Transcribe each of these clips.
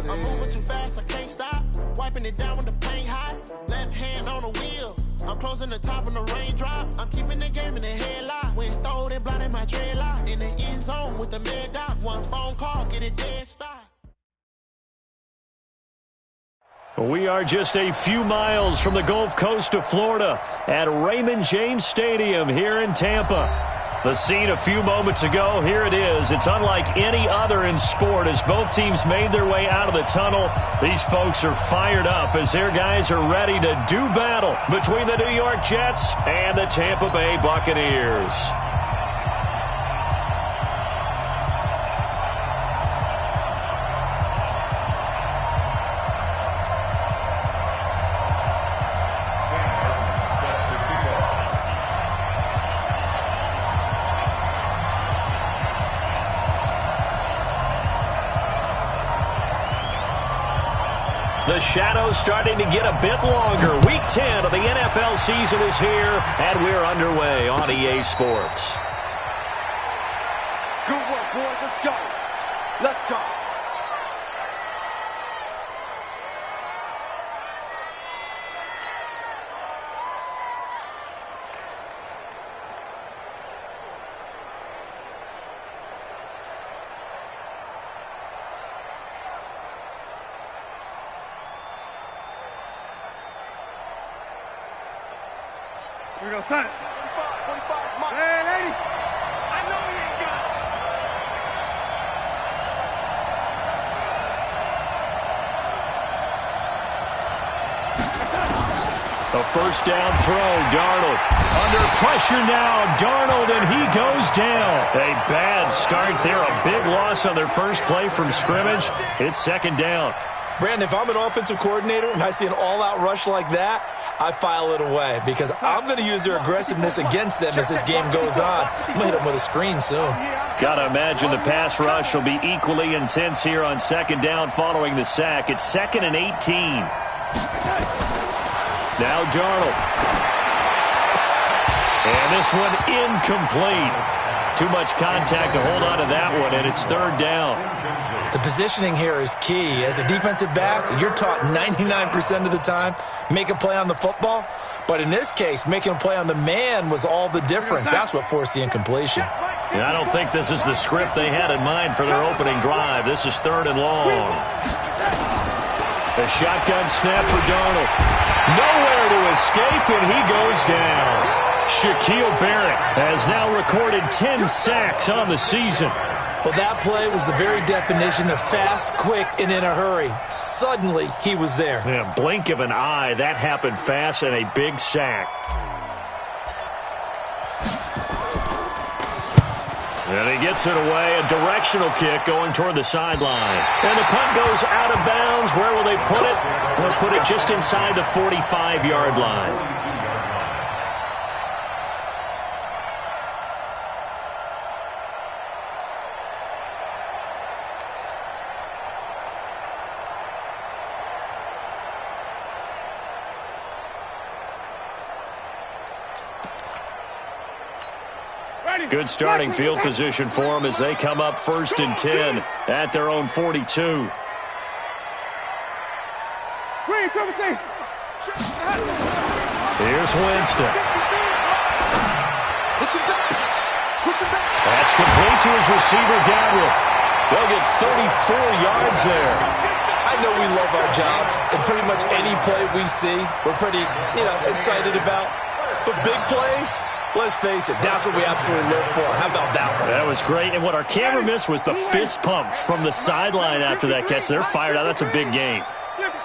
I'm moving too fast, I can't stop. Wiping it down when the paint hot. Left hand on the wheel. I'm closing the top when the raindrop. I'm keeping the game in the headlock. When throwed and blinded my dreadlock. In the end zone with the mad dot. One phone call, get it dead stop. We are just a few miles from the Gulf Coast of Florida at Raymond James Stadium here in Tampa. The scene a few moments ago, here it is. It's unlike any other in sport as both teams made their way out of the tunnel. These folks are fired up as their guys are ready to do battle between the New York Jets and the Tampa Bay Buccaneers. The shadow's starting to get a bit longer. Week 10 of the NFL season is here, and we're underway on EA Sports. Good work, boys. Let's go. Let's go. Here we go, son. 45, Mike. Hey, lady. I know he ain't got it. A first down throw, Darnold. Under pressure now, Darnold, and he goes down. A bad start there, a big loss on their first play from scrimmage. It's second down. Brandon, if I'm an offensive coordinator and I see an all-out rush like that, I file it away because I'm going to use their aggressiveness against them as this game goes on. I'm going to hit them with a screen soon. Got to imagine the pass rush will be equally intense here on second down following the sack. It's 2nd and 18. Now Darnold. And this one incomplete. Too much contact to hold on to that one, and it's third down. The positioning here is key. As a defensive back, you're taught 99% of the time, make a play on the football. But in this case, making a play on the man was all the difference. That's what forced the incompletion. Yeah, I don't think this is the script they had in mind for their opening drive. This is third and long. A shotgun snap for Darnold. Nowhere to escape, and he goes down. Shaquille Barrett has now recorded 10 sacks on the season. Well, that play was the very definition of fast, quick, and in a hurry. Suddenly, he was there. Yeah, blink of an eye, that happened fast, and a big sack. And he gets it away, a directional kick going toward the sideline. And the punt goes out of bounds. Where will they put it? They'll put it just inside the 45-yard line. Good starting field position for them as they come up 1st and 10 at their own 42. Here's Winston. That's complete to his receiver, Gabriel. They'll get 34 yards there. I know we love our jobs, and pretty much any play we see, we're pretty, excited about. But big plays, let's face it, that's what we absolutely live for. How about that one? That was great. And what our camera missed was the fist pump from the sideline after that catch. They're fired out. That's a big game. Flip it.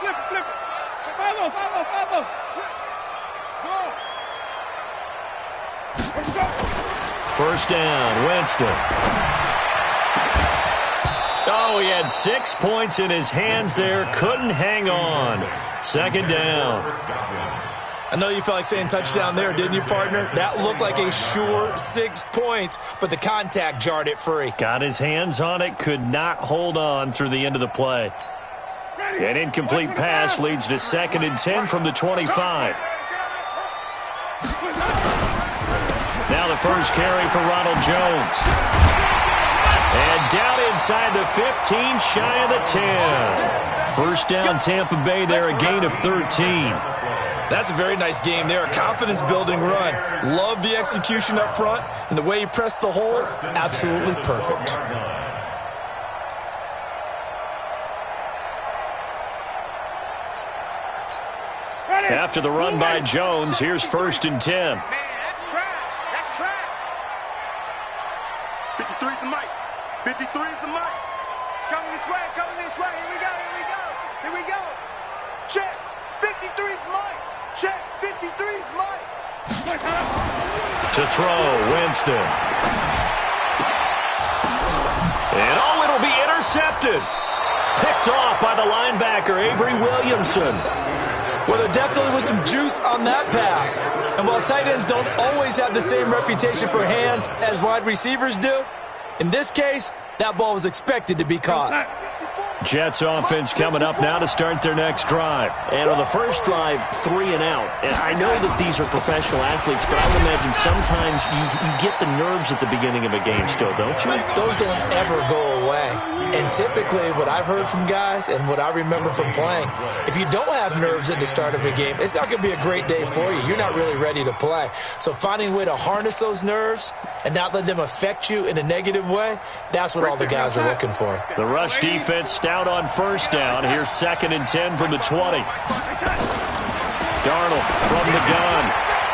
First down, Winston. Oh, he had 6 points in his hands there. Couldn't hang on. Second down. I know you felt like saying touchdown there, didn't you, partner? That looked like a sure 6 points, but the contact jarred it free. Got his hands on it, could not hold on through the end of the play. An incomplete pass leads to 2nd and 10 from the 25. Now the first carry for Ronald Jones. And down inside the 15, shy of the 10. First down, Tampa Bay there, a gain of 13. That's a very nice game there, a confidence-building run. Love the execution up front, and the way he pressed the hole, absolutely perfect. After the run by Jones, here's 1st and 10. Man, that's trash. That's trash. 53 is the mic. 53 is the mic. It's coming this way. Coming this way. Here we go. Here we go. Here we go. Check. 53 is mic. Check. 53 is mic. To throw, Winston. And oh, it'll be intercepted. Picked off by the linebacker, Avery Williamson. Well, there definitely was some juice on that pass. And while tight ends don't always have the same reputation for hands as wide receivers do, in this case, that ball was expected to be caught. Jets offense coming up now to start their next drive. And on the first drive, 3 and out. And I know that these are professional athletes, but I would imagine sometimes you get the nerves at the beginning of a game still, don't you? Those don't ever go away. And typically, what I've heard from guys and what I remember from playing, if you don't have nerves at the start of a game, it's not going to be a great day for you. You're not really ready to play. So finding a way to harness those nerves and not let them affect you in a negative way, that's what all the guys are looking for. The rush defense stout on first down. Here's 2nd and 10 from the 20. Darnold from the gun.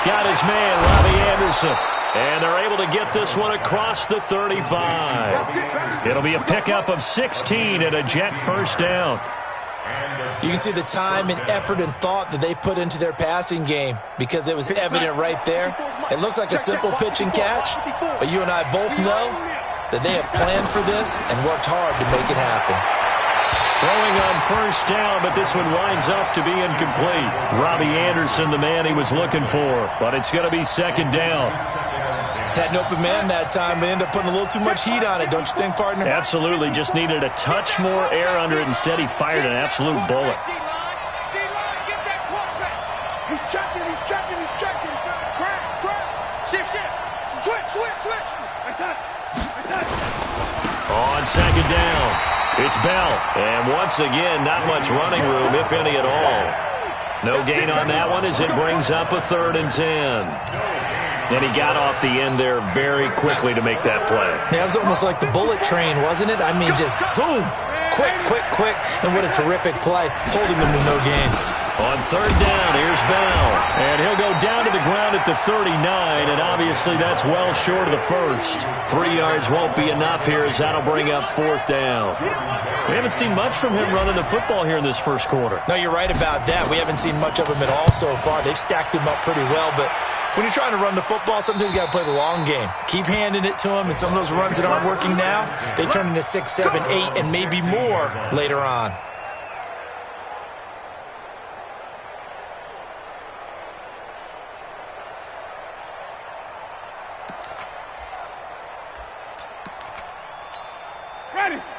Got his man, Robbie Anderson. And they're able to get this one across the 35. It'll be a pickup of 16 and a Jet first down. You can see the time and effort and thought that they put into their passing game because it was evident right there. It looks like a simple pitch and catch, but you and I both know that they have planned for this and worked hard to make it happen. Throwing on first down, but this one winds up to be incomplete. Robbie Anderson, the man he was looking for, but it's going to be 2nd down. Had an open man that time, but ended up putting a little too much heat on it, don't you think, partner? Absolutely. Just needed a touch more air under it. Instead, he fired an absolute bullet. He's checking. He's checking. He's checking. Crash. Shift. Switch. On 2nd down, it's Bell. And once again, not much running room, if any at all. No gain on that one as it brings up a 3rd and 10. And he got off the end there very quickly to make that play. Yeah, it was almost like the bullet train, wasn't it? I mean, just zoom. Quick. And what a terrific play, holding them to no gain. On 3rd down, here's Bell. And he'll go down to the ground at the 39, and obviously that's well short of the first. 3 yards won't be enough here as that'll bring up 4th down. We haven't seen much from him running the football here in this first quarter. No, you're right about that. We haven't seen much of him at all so far. They've stacked him up pretty well, but when you're trying to run the football, sometimes you got to play the long game. Keep handing it to him, and some of those runs that aren't working now, they turn into 6, 7, 8, and maybe more later on.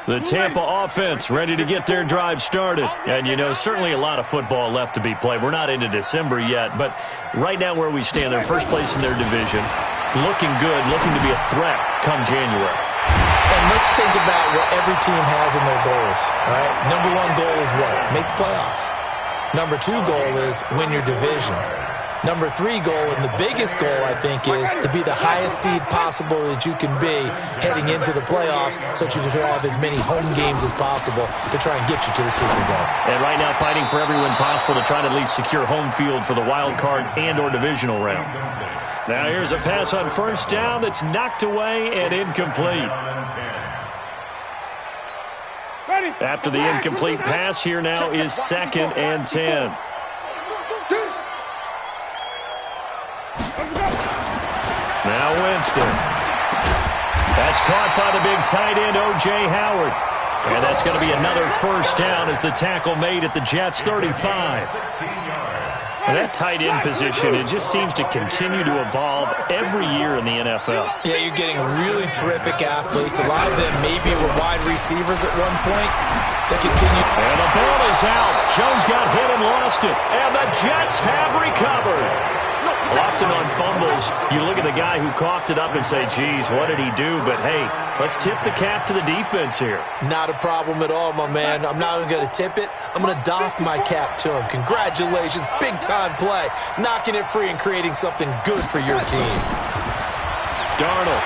The Tampa offense ready to get their drive started. And, you know, certainly a lot of football left to be played. We're not into December yet, but right now where we stand, they're first place in their division, looking good, looking to be a threat come January. And let's think about what every team has in their goals, all right? Number 1 goal is what? Make the playoffs. Number 2 goal is win your division. Number 3 goal, and the biggest goal, I think, is to be the highest seed possible that you can be heading into the playoffs so that you can have as many home games as possible to try and get you to the Super Bowl. And right now fighting for every win possible to try to at least secure home field for the wild card and or divisional round. Now here's a pass on first down that's knocked away and incomplete. After the incomplete pass, here now is 2nd and 10. Now Winston. That's caught by the big tight end, O.J. Howard. And that's going to be another first down as the tackle made at the Jets' 35. And that tight end position, it just seems to continue to evolve every year in the NFL. Yeah, you're getting really terrific athletes. A lot of them maybe were wide receivers at one point. They continue. And the ball is out. Jones got hit and lost it. And the Jets have recovered. Often on fumbles, you look at the guy who coughed it up and say, geez, what did he do? But, hey, let's tip the cap to the defense here. Not a problem at all, my man. I'm not even going to tip it. I'm going to doff my cap to him. Congratulations. Big-time play. Knocking it free and creating something good for your team. Darnold,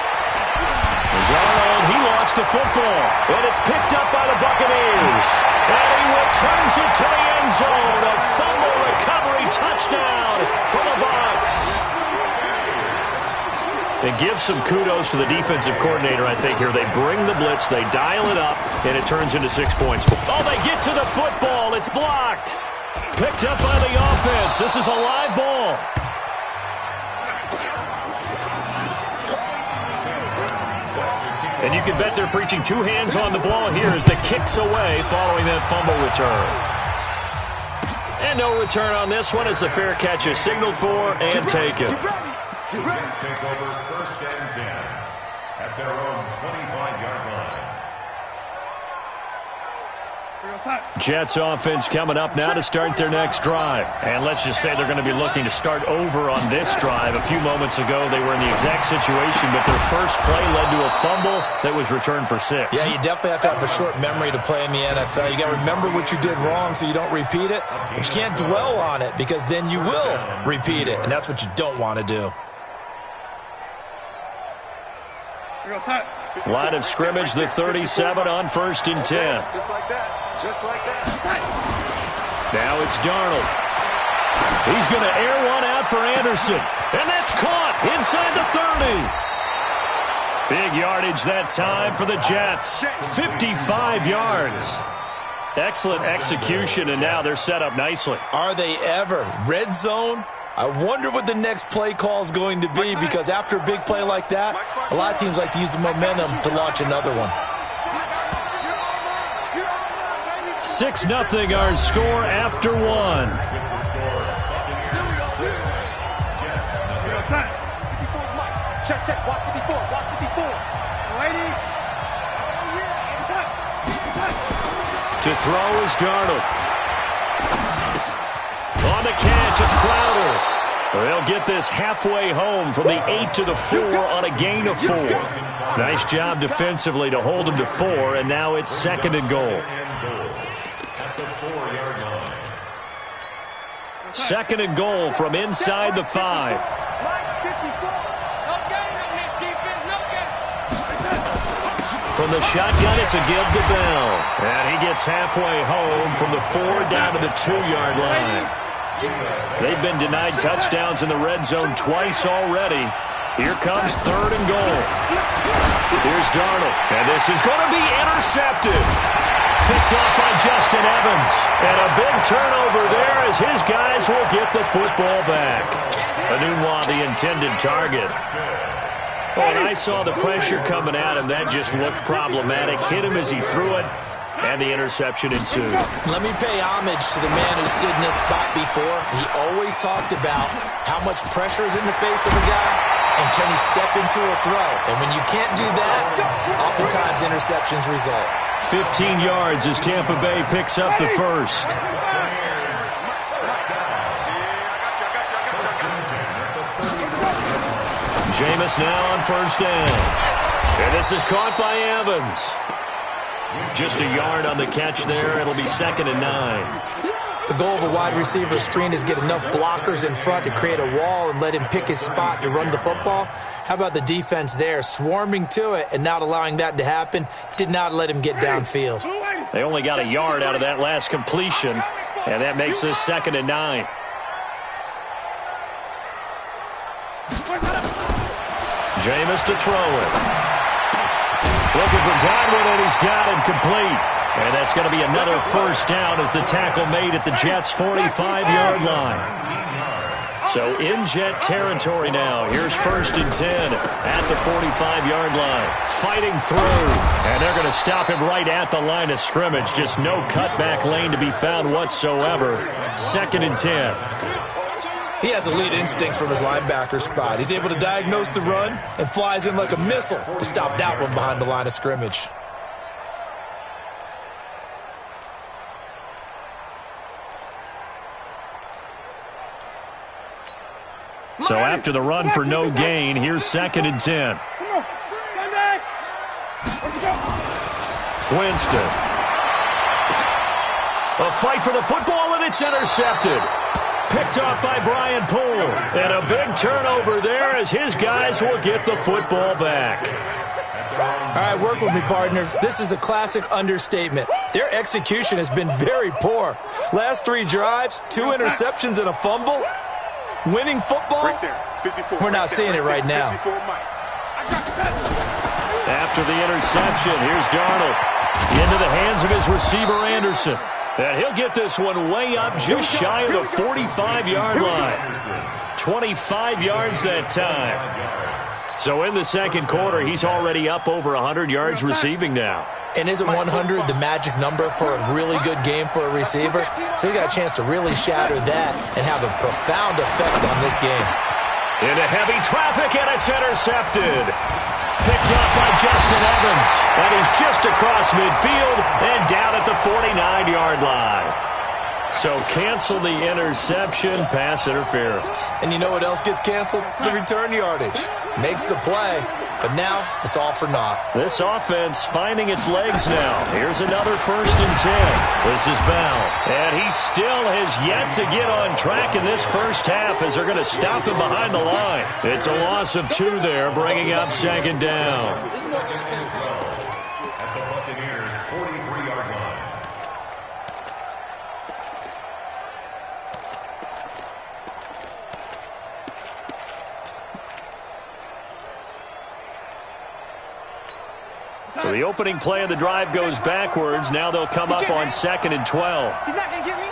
he lost the football, and it's picked up by the Buccaneers. And he returns it to the end zone. A fumble recovery touchdown for the Bucs. It gives some kudos to the defensive coordinator, I think, here. They bring the blitz, they dial it up, and it turns into 6 points. Oh, they get to the football. It's blocked. Picked up by the offense. This is a live ball. And you can bet they're preaching two hands on the ball here as the kick's away following that fumble return. And no return on this one as the fair catch is signaled for and taken. Let's take over first and 10 at their own 25-yard line. Jets offense coming up now to start their next drive. And let's just say they're going to be looking to start over on this drive. A few moments ago, they were in the exact situation, but their first play led to a fumble that was returned for 6. Yeah, you definitely have to have a short memory to play in the NFL. You got to remember what you did wrong so you don't repeat it, but you can't dwell on it because then you will repeat it, and that's what you don't want to do. Line of scrimmage, the 37 on 1st and 10. Just like that. Just like that. Now it's Darnold. He's going to air one out for Anderson. And that's caught inside the 30. Big yardage that time for the Jets. 55 yards. Excellent execution, and now they're set up nicely. Are they ever? Red zone? I wonder what the next play call is going to be, because after a big play like that, a lot of teams like to use the momentum to launch another one. 6-0 our score after one. Check, check. Watch 54. Watch 54. To throw is Darnold. On the catch, it's Crowder. They'll get this halfway home from the 8 to the 4 on a gain of 4. Nice job defensively to hold them to 4, and now it's 2nd and goal. At the 4-yard line. 2nd and goal from inside the 5. From the shotgun, it's a give to Bell. And he gets halfway home from the 4 down to the 2-yard line. They've been denied touchdowns in the red zone twice already. Here comes 3rd and goal. Here's Darnold. And this is going to be intercepted. Picked off by Justin Evans. And a big turnover there as his guys will get the football back. Anunwa, the intended target. When I saw the pressure coming at him, that just looked problematic. Hit him as he threw it, and the interception ensued. Let me pay homage to the man who stood in this spot before. He always talked about how much pressure is in the face of a guy, and can he step into a throw. And when you can't do that, oftentimes interceptions result. 15 yards as Tampa Bay picks up the first. Jameis now on 1st down. And this is caught by Evans. Just a yard on the catch there. It'll be 2nd and 9. The goal of a wide receiver screen is get enough blockers in front to create a wall and let him pick his spot to run the football. How about the defense there, swarming to it and not allowing that to happen? Did not let him get downfield. They only got a yard out of that last completion, and that makes this 2nd and 9. Jameis to throw it. Looking for Godwin, and he's got him complete. And that's going to be another 1st down as the tackle made at the Jets' 45-yard line. So in Jet territory now. Here's 1st and 10 at the 45-yard line. Fighting through. And they're going to stop him right at the line of scrimmage. Just no cutback lane to be found whatsoever. 2nd and 10. He has elite instincts from his linebacker spot. He's able to diagnose the run and flies in like a missile to stop that one behind the line of scrimmage. So after the run for no gain, here's 2nd and 10. Winston. A fight for the football, and it's intercepted. Picked off by Brian Poole. And a big turnover there as his guys will get the football back. All right, work with me, partner. This is a classic understatement. Their execution has been very poor. Last 3 drives, 2 interceptions and a fumble. Winning football? We're not seeing it right now. After the interception, here's Darnold. Into the hands of his receiver, Anderson. And he'll get this one way up just shy of the 45-yard line. 25 yards that time. So in the second quarter, he's already up over 100 yards receiving now. And isn't 100 the magic number for a really good game for a receiver? So he got a chance to really shatter that and have a profound effect on this game. Into heavy traffic, and it's intercepted. Picked up by Justin Evans. And he's just across midfield and down at the 49-yard line. So cancel the interception, pass interference. And you know what else gets canceled? The return yardage. Makes the play, but now it's all for naught. This offense finding its legs now. Here's another 1st and 10. This is Bell. And he still has yet to get on track in this first half as they're going to stop him behind the line. It's a loss of 2 there, bringing up 2nd down. At the Buccaneers' 43-yard line. So the opening play of the drive goes backwards. Now they'll come up on 2nd and 12. He's not going to get me.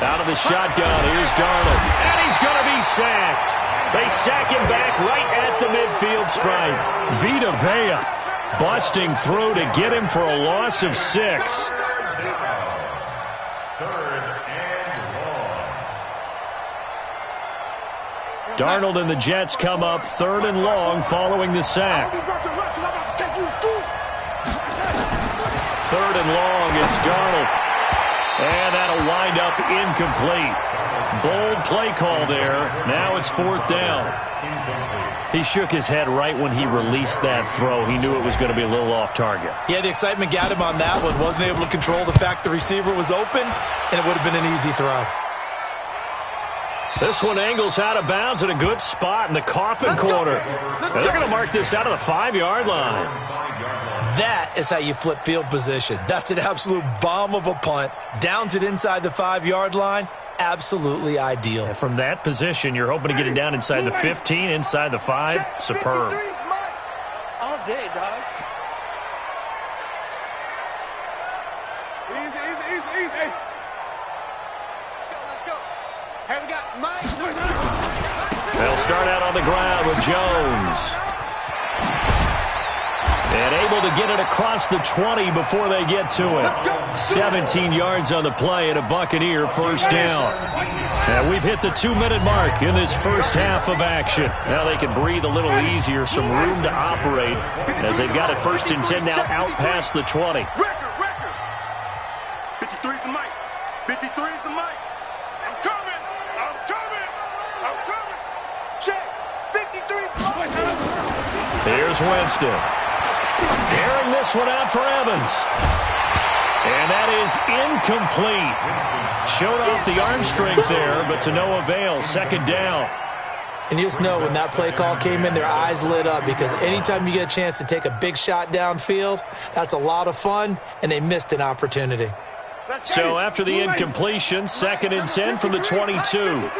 Out of the shotgun, here's Darnold. And he's going to be sacked. They sack him back right at the midfield stripe. Vita Vea busting through to get him for a loss of 6. Darnold and the Jets come up 3rd and long following the sack. 3rd and long, it's Darnold. And that'll wind up incomplete. Bold play call there. Now it's 4th down. He shook his head right when he released that throw. He knew it was going to be a little off target. Yeah, the excitement got him on that one. Wasn't able to control the fact the receiver was open, and it would have been an easy throw. This one angles out of bounds at a good spot in the coffin corner. And they're going to mark this out of the 5-yard line. That is how you flip field position. That's an absolute bomb of a punt. Downs it inside the 5-yard line. Absolutely ideal. And from that position, you're hoping to get it down inside the 15, inside the 5. Superb. All day, dog. Easy. Let's go. Hey, we got Mike. They'll start out on the ground with Jones. And able to get it across the 20 before they get to it. 17 yards on the play and a Buccaneer 1st down. And we've hit the 2-minute mark in this first half of action. Now they can breathe a little easier, some room to operate as they've got it 1st and 10 now out past the 20. Record. 53's the mic. 53's the mic. I'm coming. Check. 53's the mic. Here's Winston. Airing this one out for Evans. And that is incomplete. Showed off the arm strength there, but to no avail. 2nd down. And you just know when that play call came in, their eyes lit up because anytime you get a chance to take a big shot downfield, that's a lot of fun, and they missed an opportunity. So after the incompletion, 2nd and 10 from the 22.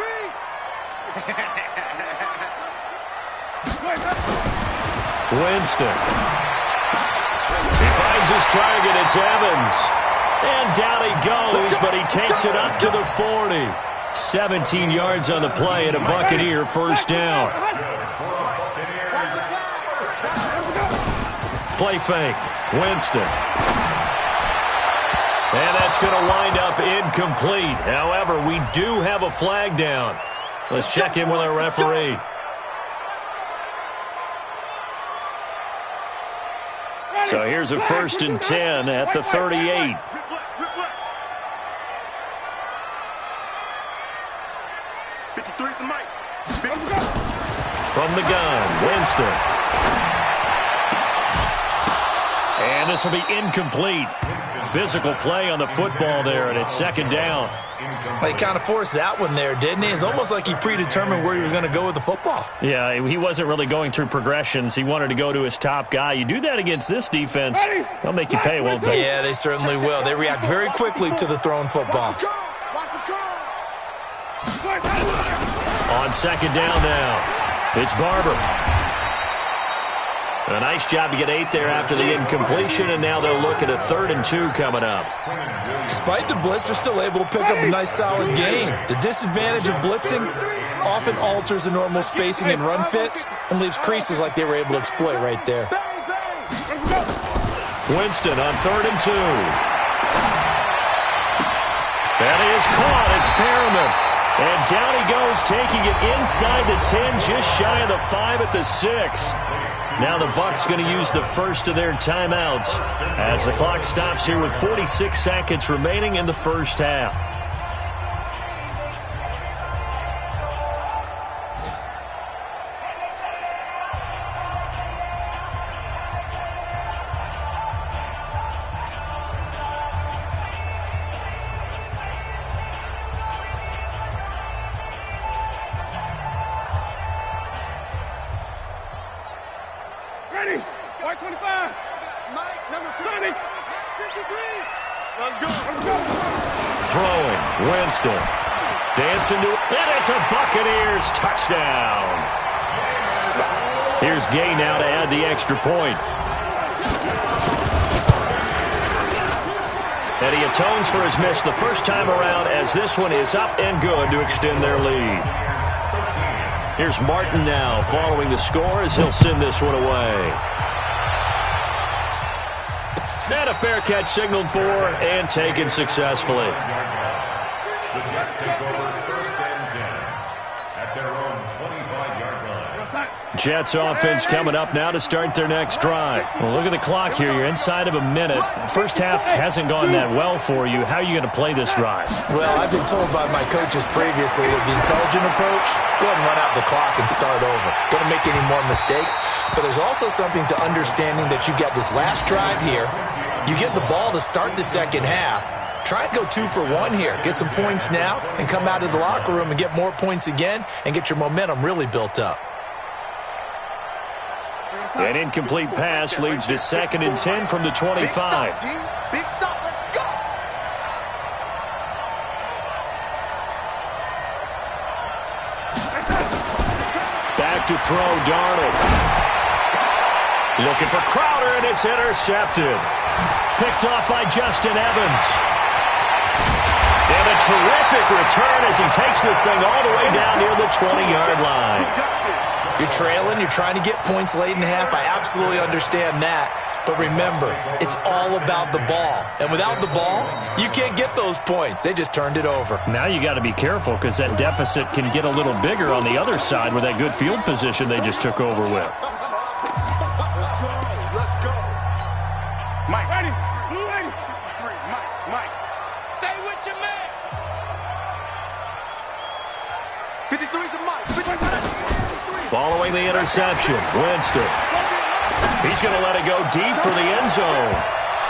Winston. He finds his target. It's Evans. And down he goes, but he takes it up to the 40. 17 yards on the play and a Buccaneer 1st down. Play fake. Winston. And that's going to wind up incomplete. However, we do have a flag down. Let's check in with our referee. So here's a 1st and 10 at the 38. 53 is the mic. From the gun, Winston. And this will be incomplete. Physical play on the football there, and it's second down. He kind of forced that one there, didn't he? It's almost like he predetermined where he was going to go with the football. Yeah, he wasn't really going through progressions. He wanted to go to his top guy. You do that against this defense, they'll make you pay, won't they? Yeah, they certainly will. They react very quickly to the thrown football. On second down now, it's Barber. A nice job to get 8 there after the incompletion, and now they'll look at a 3rd and 2 coming up. Despite the blitz, they're still able to pick up a nice solid gain. The disadvantage of blitzing often alters the normal spacing and run fits and leaves creases like they were able to exploit right there. Winston on 3rd and 2. That is caught. It's Perriman. And down he goes, taking it inside the 10, just shy of the 5 at the 6. Now the Bucs going to use the first of their timeouts as the clock stops here with 46 seconds remaining in the first half. Ready? White 25. Mike, number 20. 53. Let's go. Throwing, Winston. Dancing to it, and it's a Buccaneers touchdown. Here's Gay now to add the extra point. And he atones for his miss the first time around as this one is up and good to extend their lead. Here's Martin now following the score as he'll send this one away. And a fair catch signaled for and taken successfully. The Jets take over 1st and 10 at their own 25-yard line. Jets offense coming up now to start their next drive. Well, look at the clock here. You're inside of a minute. First half hasn't gone that well for you. How are you going to play this drive? Well, I've been told by my coaches previously that the intelligent approach, go ahead and run out the clock and start over. Don't make any more mistakes. But there's also something to understanding that you've got this last drive here. You get the ball to start the second half. Try and go 2 for 1 here. Get some points now and come out of the locker room and get more points again and get your momentum really built up. An incomplete pass leads to 2nd and 10 from the 25. Big stop, let's go. Back to throw, Darnold. Looking for Crowder, and it's intercepted. Picked off by Justin Evans. And a terrific return as he takes this thing all the way down near the 20-yard line. You're trailing, you're trying to get points late in half. I absolutely understand that. But remember, it's all about the ball. And without the ball, you can't get those points. They just turned it over. Now you got to be careful because that deficit can get a little bigger on the other side with that good field position they just took over with. Let's go. Mike, ready? Blue 80. 3, Mike. Stay with your man. 53 is the Mike. 53. Following the interception, Winston. He's going to let it go deep for the end zone.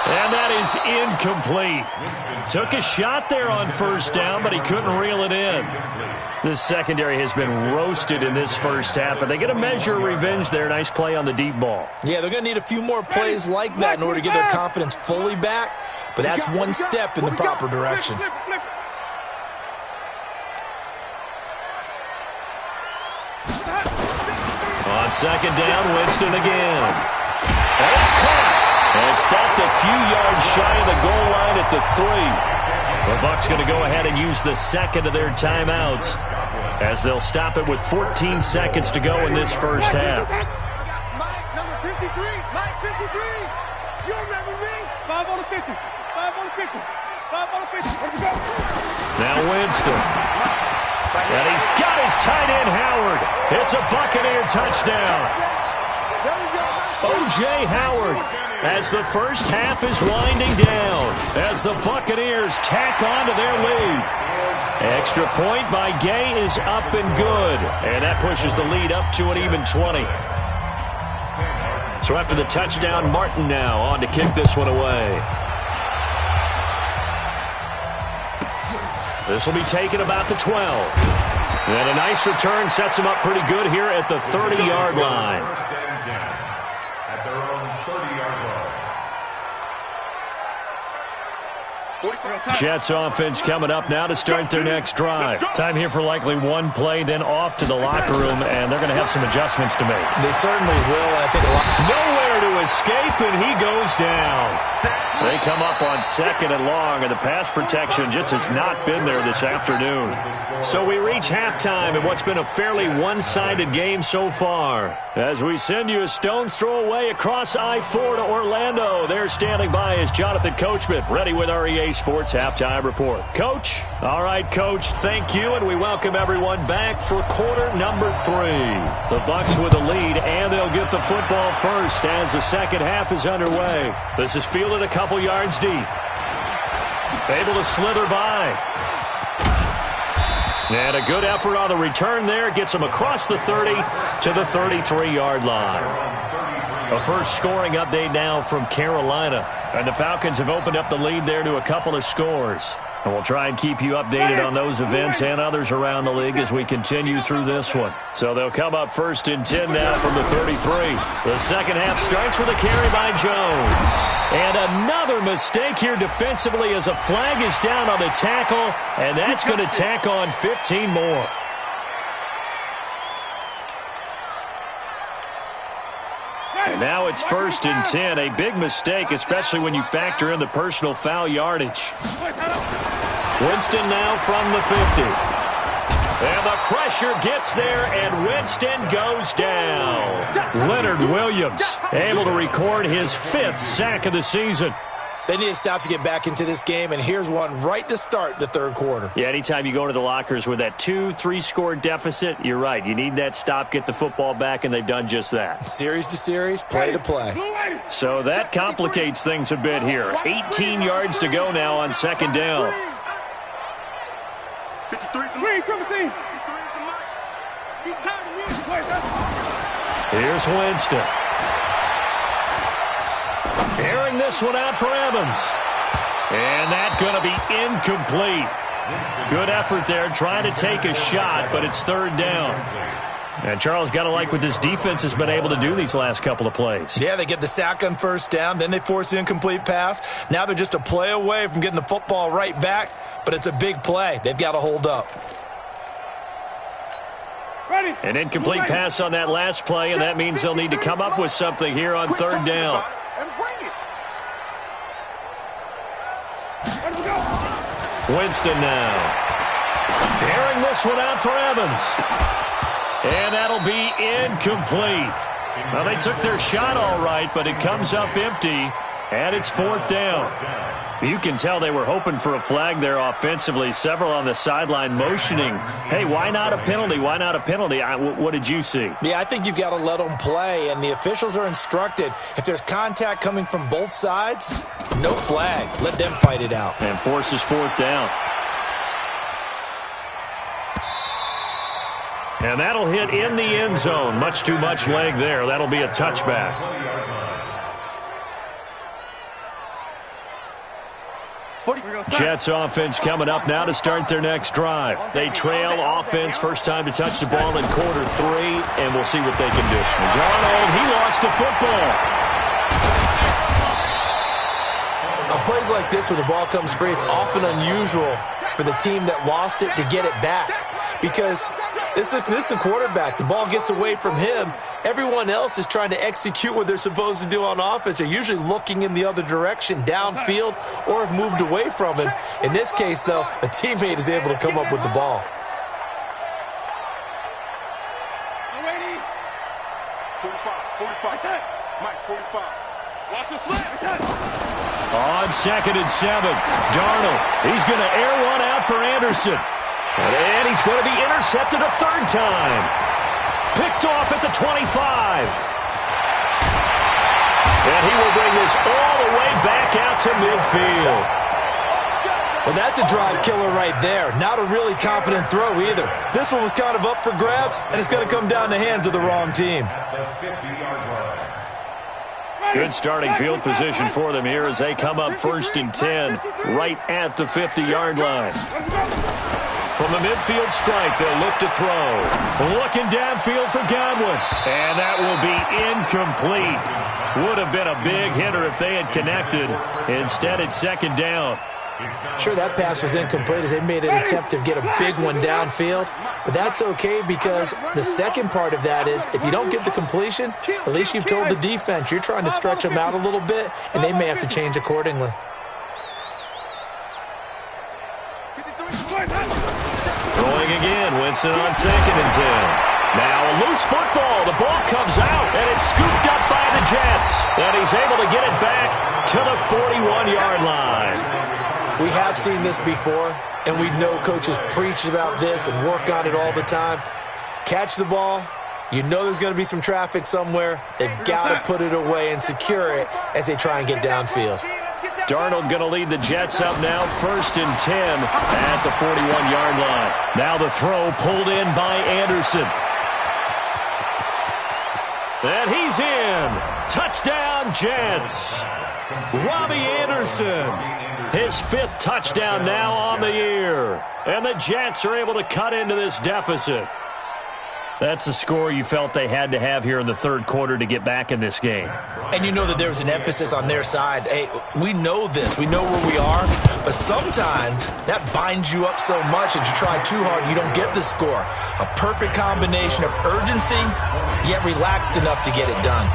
And that is incomplete. Took a shot there on first down, but he couldn't reel it in. This secondary has been roasted in this first half, but they get a measure of revenge there. Nice play on the deep ball. Yeah, they're going to need a few more plays like that in order to get their confidence fully back, but that's one step in the proper direction. On second down, Winston again. And it's caught. And stopped a few yards shy of the goal line at the 3. The Bucs going to go ahead and use the second of their timeouts as they'll stop it with 14 seconds to go in this first half. Mike, number 53. Mike, 53. You remember me? 5 on the 50. 5 on the 50. 5 on the 50. Let's go. Now Winston. And he's got his tight end, Howard. It's a Buccaneer touchdown. There we go. O.J. Howard, as the first half is winding down, as the Buccaneers tack on to their lead. Extra point by Gay is up and good, and that pushes the lead up to an even 20. So after the touchdown, Martin now on to kick this one away. This will be taken about the 12. And a nice return sets him up pretty good here at the 30-yard line. First and 10 at their own 30-yard line. Jets offense coming up now to start their next drive. Time here for likely one play, then off to the locker room, and they're going to have some adjustments to make. They certainly will, and I think a lot. Nowhere to escape, and he goes down. They come up on 2nd and long, and the pass protection just has not been there this afternoon. So we reach halftime in what's been a fairly one-sided game so far. As we send you a stone's throw away across I-4 to Orlando. There standing by is Jonathan Coachman, ready with our EA Sports Halftime Report. Coach? All right, Coach, thank you, and we welcome everyone back for quarter number 3. The Bucs with a lead, and they'll get the football first as the second half is underway. This is fielded a couple yards deep. Able to slither by. And a good effort on the return there. Gets him across the 30 to the 33-yard line. A first scoring update now from Carolina. And the Falcons have opened up the lead there to a couple of scores. And we'll try and keep you updated on those events and others around the league as we continue through this one. So they'll come up 1st and 10 now from the 33. The second half starts with a carry by Jones. And another mistake here defensively as a flag is down on the tackle, and that's going to tack on 15 more. And now it's 1st and 10. A big mistake, especially when you factor in the personal foul yardage. Winston now from the 50. And the pressure gets there, and Winston goes down. Leonard Williams able to record his 5th sack of the season. They need to stop to get back into this game, and here's one right to start the third quarter. Yeah, anytime you go to the lockers with that 2-3 score deficit, you're right. You need that stop, get the football back, and they've done just that. Series to series, play to play. So that complicates things a bit here. 18 yards to go now on 2nd down. 53 He's tired of winning. Here's Winston. Airing this one out for Evans. And that's going to be incomplete. Good effort there, trying to take a shot, but it's 3rd down. And Charles, got to like what this defense has been able to do these last couple of plays. Yeah, they get the sack on 1st down, then they force the incomplete pass. Now they're just a play away from getting the football right back, but it's a big play. They've got to hold up. An incomplete pass on that last play, and that means they'll need to come up with something here on 3rd down. Winston now. Airing this one out for Evans. And that'll be incomplete. Well, they took their shot all right, but it comes up empty, and it's 4th down. You can tell they were hoping for a flag there offensively. Several on the sideline motioning, hey, why not a penalty? Why not a penalty? What did you see? Yeah, I think you've got to let them play, and the officials are instructed. If there's contact coming from both sides, no flag. Let them fight it out. And forces 4th down. And that'll hit in the end zone. Much too much leg there. That'll be a touchback. Jets offense coming up now to start their next drive. They trail offense, first time to touch the ball in quarter 3, and we'll see what they can do. Darnold, he lost the football. On plays like this where the ball comes free, it's often unusual for the team that lost it to get it back, because this is the quarterback. The ball gets away from him. Everyone else is trying to execute what they're supposed to do on offense. They're usually looking in the other direction, downfield, or have moved away from him. In this case, though, a teammate is able to come up with the ball. 45. Mike, 45. Watch the slip. On 2nd and 7, Darnold, he's going to air one out for Anderson. And he's going to be intercepted a 3rd time. Picked off at the 25. And he will bring this all the way back out to midfield. Well, that's a drive killer right there. Not a really confident throw either. This one was kind of up for grabs, and it's going to come down the hands of the wrong team. Good starting field position for them here as they come up 1st and 10 right at the 50-yard line. From the midfield stripe, they'll look to throw. Looking downfield for Godwin. And that will be incomplete. Would have been a big hitter if they had connected. Instead, it's 2nd down. Sure, that pass was incomplete as they made an attempt to get a big one downfield. But that's okay because the second part of that is if you don't get the completion, at least you've told the defense you're trying to stretch them out a little bit, and they may have to change accordingly. Throwing again, Winston on 2nd and 10. Now a loose football. The ball comes out, and it's scooped up by the Jets. And he's able to get it back to the 41-yard line. We have seen this before, and we know coaches preach about this and work on it all the time. Catch the ball. You know there's going to be some traffic somewhere. They've got to put it away and secure it as they try and get downfield. Darnold going to lead the Jets up now, 1st and 10 at the 41-yard line. Now the throw pulled in by Anderson. And he's in. Touchdown, Jets. Robbie Anderson. His 5th touchdown now on the year. And the Jets are able to cut into this deficit. That's a score you felt they had to have here in the 3rd quarter to get back in this game. And you know that there was an emphasis on their side. Hey, we know this. We know where we are. But sometimes that binds you up so much that you try too hard and you don't get the score. A perfect combination of urgency, yet relaxed enough to get it done.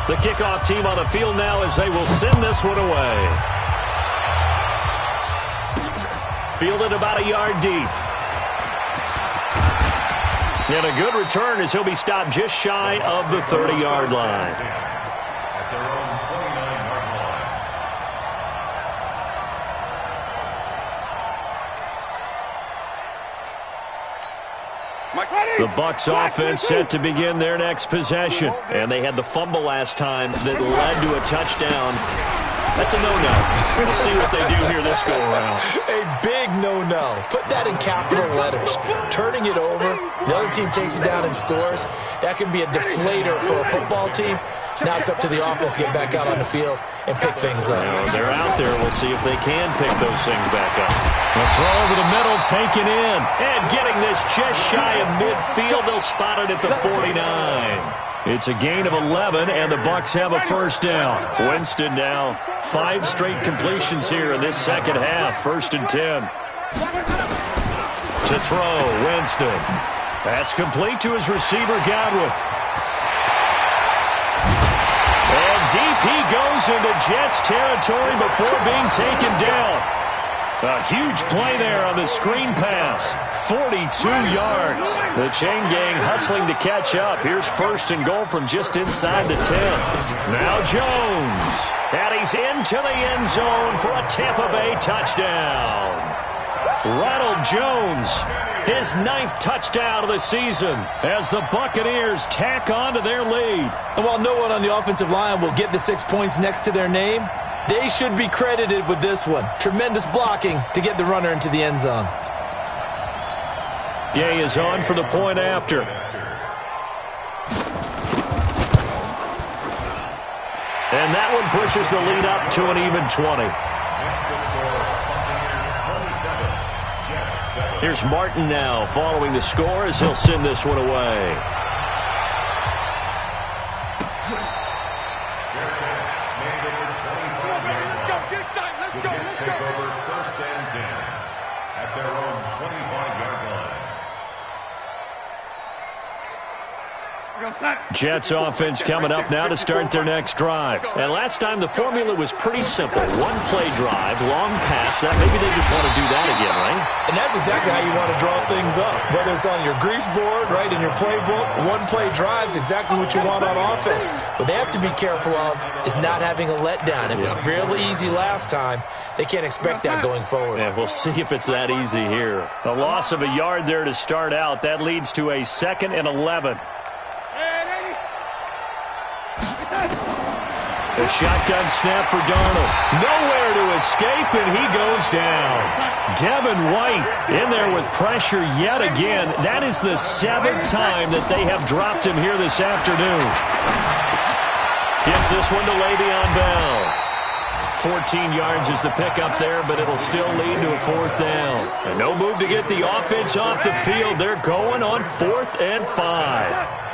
The kickoff team on the field now as they will send this one away. Fielded about a yard deep. And a good return as he'll be stopped just shy of the 30-yard line. At their own 29-yard line. The Bucs offense set to begin their next possession. And they had the fumble last time that led to a touchdown. That's a no-no. We'll see what they do here this go-around. A big no-no. Put that in capital letters. Turning it over, the other team takes it down and scores. That can be a deflator for a football team. Now it's up to the offense to get back out on the field and pick things up. Well, they're out there. We'll see if they can pick those things back up. The throw over the middle, taken in. And getting this just shy of midfield. They'll spot it at the 49. It's a gain of 11, and the Bucs have a 1st down. Winston now 5 straight completions here in this 2nd half. 1st and 10. To throw, Winston. That's complete to his receiver, Godwin. And deep he goes into Jets territory before being taken down. A huge play there on the screen pass. 42 yards. The chain gang hustling to catch up. Here's 1st and goal from just inside the 10. Now Jones. And he's into the end zone for a Tampa Bay touchdown. Ronald Jones, his 9th touchdown of the season as the Buccaneers tack on to their lead. And while no one on the offensive line will get the 6 points next to their name, they should be credited with this one. Tremendous blocking to get the runner into the end zone. Gay is on for the point after. And that one pushes the lead up to an even 20. Here's Martin now following the score as he'll send this one away. Take over 1st and 10 at their own 25-yard line. Jets offense coming up now to start their next drive. And last time the formula was pretty simple. 1-play drive, long pass. That maybe they just want to do that again, right? And that's exactly how you want to draw things up. Whether it's on your grease board, right, in your playbook, 1-play drive's exactly what you want on offense. What they have to be careful of is not having a letdown. It was fairly easy last time. They can't expect that going forward. Yeah, we'll see if it's that easy here. A loss of a yard there to start out. That leads to a 2nd and 11. A shotgun snap for Darnold. Nowhere to escape, and he goes down. Devin White in there with pressure yet again. That is the 7th time that they have dropped him here this afternoon. Gets this one to Le'Veon Bell. 14 yards is the pickup there, but it'll still lead to a 4th down. And no move to get the offense off the field. They're going on 4th and 5.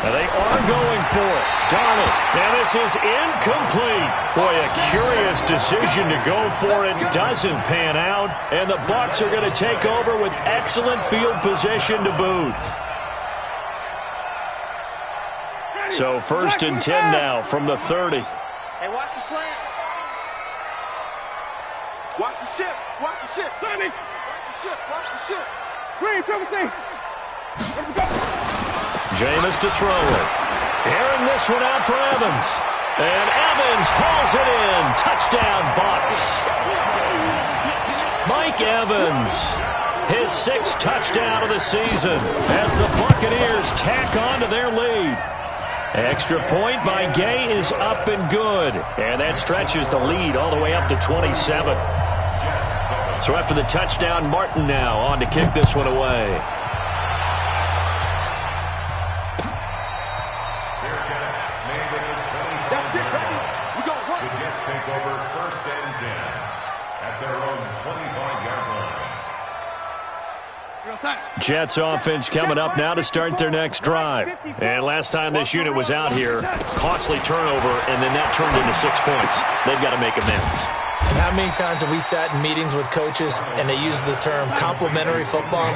And they are going for it. Darnold. Now this is incomplete. Boy, a curious decision to go for it. Doesn't pan out. And the Bucs are going to take over with excellent field position to boot. So 1st and 10 now from the 30. Hey, watch the slant. Watch the ship. Watch the ship. Sonny. Watch the ship. Watch the ship. Green, everything. Let's go. Jameis to throw it. Airing this one out for Evans. And Evans hauls it in. Touchdown, Bucs. Mike Evans. His 6th touchdown of the season as the Buccaneers tack on to their lead. Extra point by Gay is up and good. And that stretches the lead all the way up to 27. So after the touchdown, Martin now on to kick this one away. The Jets take over 1st and 10 at their own 25-yard line. Jets offense coming up now to start their next drive. And last time this unit was out here, costly turnover, and then that turned into 6 points. They've got to make amends. And how many times have we sat in meetings with coaches and they use the term complementary football?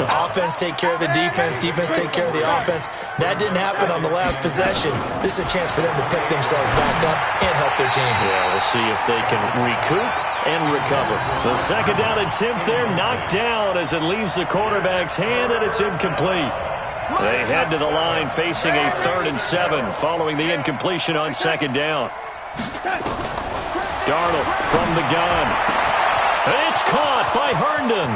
Offense take care of the defense, defense take care of the offense. That didn't happen on the last possession. This is a chance for them to pick themselves back up and help their team. Yeah, we'll see if they can recoup and recover. The 2nd down attempt there knocked down as it leaves the quarterback's hand, and it's incomplete. They head to the line facing a 3rd and 7 following the incompletion on 2nd down. Darnold from the gun. It's caught by Herndon.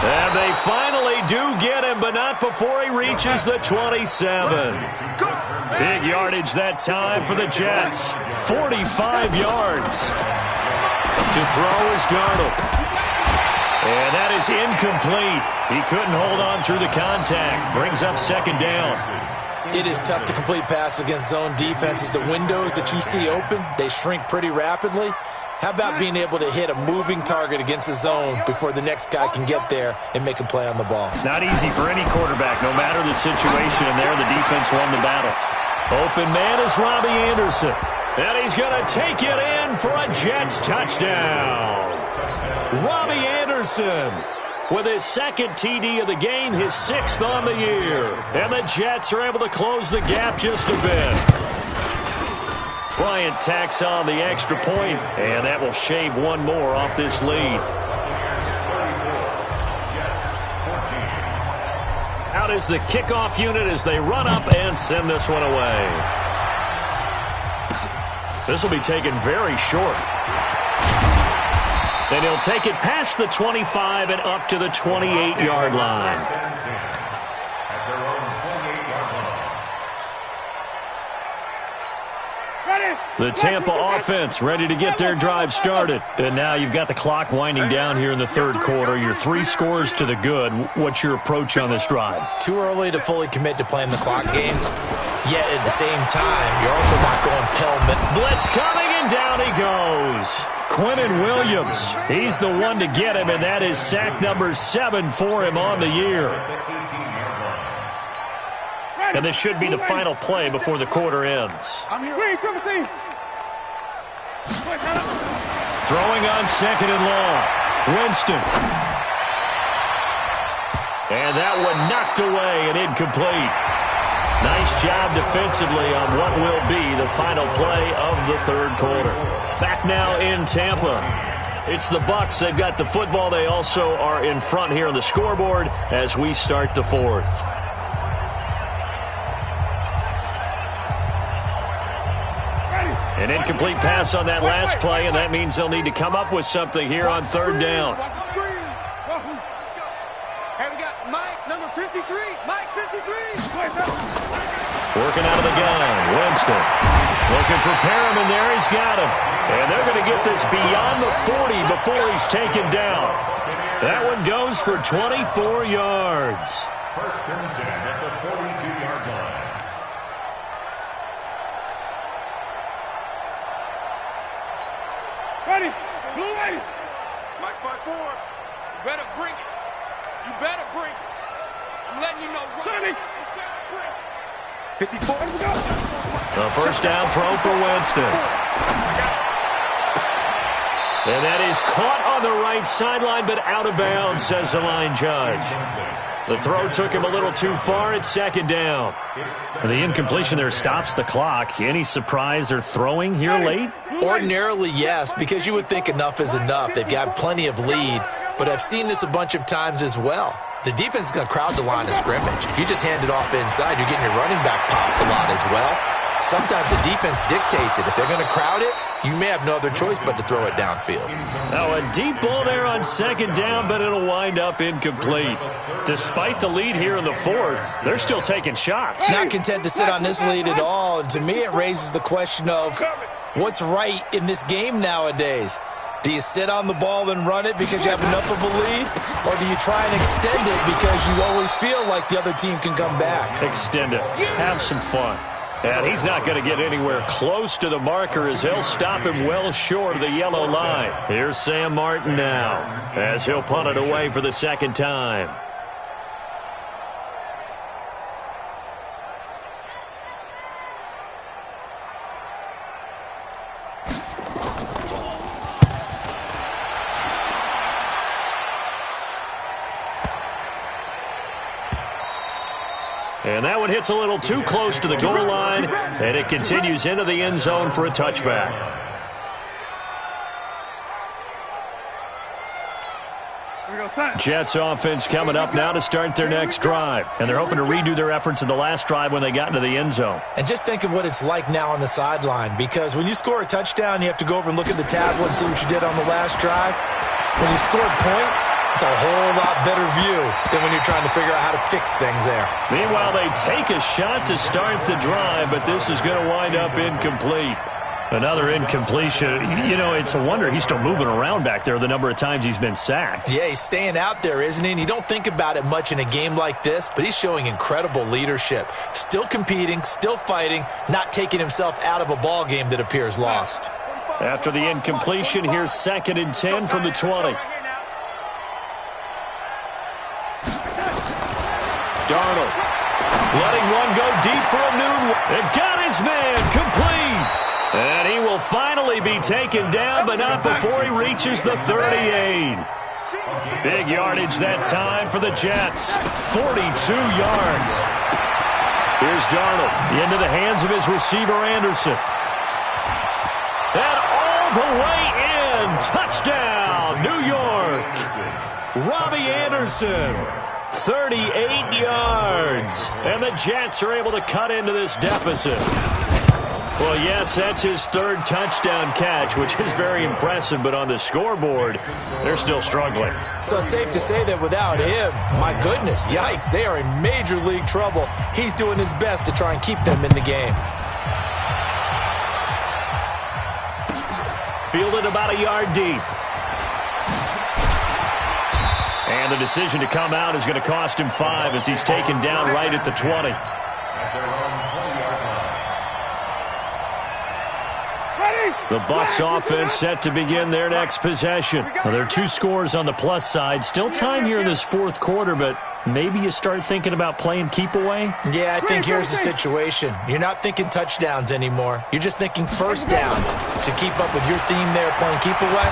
And they finally do get him, but not before he reaches the 27. Big yardage that time for the Jets. 45 yards. To throw is Darnold. And that is incomplete. He couldn't hold on through the contact. Brings up 2nd down. It is tough to complete passes against zone defenses. The windows that you see open, they shrink pretty rapidly. How about being able to hit a moving target against a zone before the next guy can get there and make a play on the ball? Not easy for any quarterback, no matter the situation, and there the defense won the battle. Open man is Robbie Anderson. And he's going to take it in for a Jets touchdown. Robbie Anderson with his 2nd TD of the game, his 6th on the year. And the Jets are able to close the gap just a bit. Bryant tacks on the extra point, and that will shave one more off this lead. Out is the kickoff unit as they run up and send this one away. This will be taken very short. And he'll take it past the 25 and up to the 28-yard line. The Tampa offense ready to get their drive started. And now you've got the clock winding down here in the 3rd quarter. You're 3 scores to the good. What's your approach on this drive? Too early to fully commit to playing the clock game. Yet at the same time, you're also not going pell-mell. Blitz coming, and down he goes. Quinnen Williams, he's the one to get him, and that is sack number 7 for him on the year. And this should be the final play before the quarter ends. Throwing on 2nd and long. Winston. And that one knocked away and incomplete. Nice job defensively on what will be the final play of the 3rd quarter. Back now in Tampa. It's the Bucs. They've got the football. They also are in front here on the scoreboard as we start the 4th. An incomplete pass on that last play, and that means they'll need to come up with something here on 3rd down. Watch the screen. Let's go. Hey, we got Mike, number 53. Mike, 53. Working out of the gun. Winston looking for Perriman there. He's got him. And they're going to get this beyond the 40 before he's taken down. That one goes for 24 yards. First and 10 at the 42-yard line. Ready. Blue ready. Mike's by 4. You better bring it. You better bring it. I'm letting you know. 30. 54. Here we go. A first down throw for Winston. And that is caught on the right sideline, but out of bounds, says the line judge. The throw took him a little too far. It's second down. And the incompletion there stops the clock. Any surprise they're throwing here late? Ordinarily, yes, because you would think enough is enough. They've got plenty of lead, but I've seen this a bunch of times as well. The defense is going to crowd the line of scrimmage. If you just hand it off inside, you're getting your running back popped a lot as well. Sometimes the defense dictates it. If they're going to crowd it, you may have no other choice but to throw it downfield. Now a deep ball there on second down, but it'll wind up incomplete. Despite the lead here in the fourth, they're still taking shots. Not content to sit on this lead at all. And to me, it raises the question of what's right in this game nowadays. Do you sit on the ball and run it because you have enough of a lead? Or do you try and extend it because you always feel like the other team can come back? Extend it. Have some fun. And he's not going to get anywhere close to the marker as he'll stop him well short of the yellow line. Here's Sam Martin now as he'll punt it away for the second time. And that one hits a little too close to the goal line, and it continues into the end zone for a touchback. Jets offense coming up now to start their next drive. And they're hoping to redo their efforts in the last drive when they got into the end zone. And just think of what it's like now on the sideline, because when you score a touchdown, you have to go over and look at the tablet and see what you did on the last drive. When you scored points, it's a whole lot better view than when you're trying to figure out how to fix things there. Meanwhile, they take a shot to start the drive, but this is going to wind up incomplete. Another incompletion. You know, it's a wonder he's still moving around back there the number of times he's been sacked. Yeah, he's staying out there, isn't he? And you don't think about it much in a game like this, but he's showing incredible leadership. Still competing, still fighting, not taking himself out of a ball game that appears lost. After the incompletion, here's 2nd and 10 from the 20. Darnold letting one go deep for a noon. And got his man complete. And he will finally be taken down, but not before he reaches the 38. Big yardage that time for the Jets. 42 yards. Here's Darnold into the hands of his receiver, Anderson. And all the way in. Touchdown, New York. Robbie Anderson. 38 yards. And the Jets are able to cut into this deficit. Well, yes, that's his 3rd touchdown catch, which is very impressive, but on the scoreboard, they're still struggling. So safe to say that without him, my goodness, yikes, they are in major league trouble. He's doing his best to try and keep them in the game. Fielded about a yard deep. And the decision to come out is going to cost him 5 as he's taken down right at the 20. At their own 20-yard line. The Bucs offense set to begin their next possession. Well, there are 2 scores on the plus side. Still time here in this 4th quarter, but maybe you start thinking about playing keep away? Yeah, I think here's the situation. You're not thinking touchdowns anymore. You're just thinking first downs. To keep up with your theme there, playing keep away,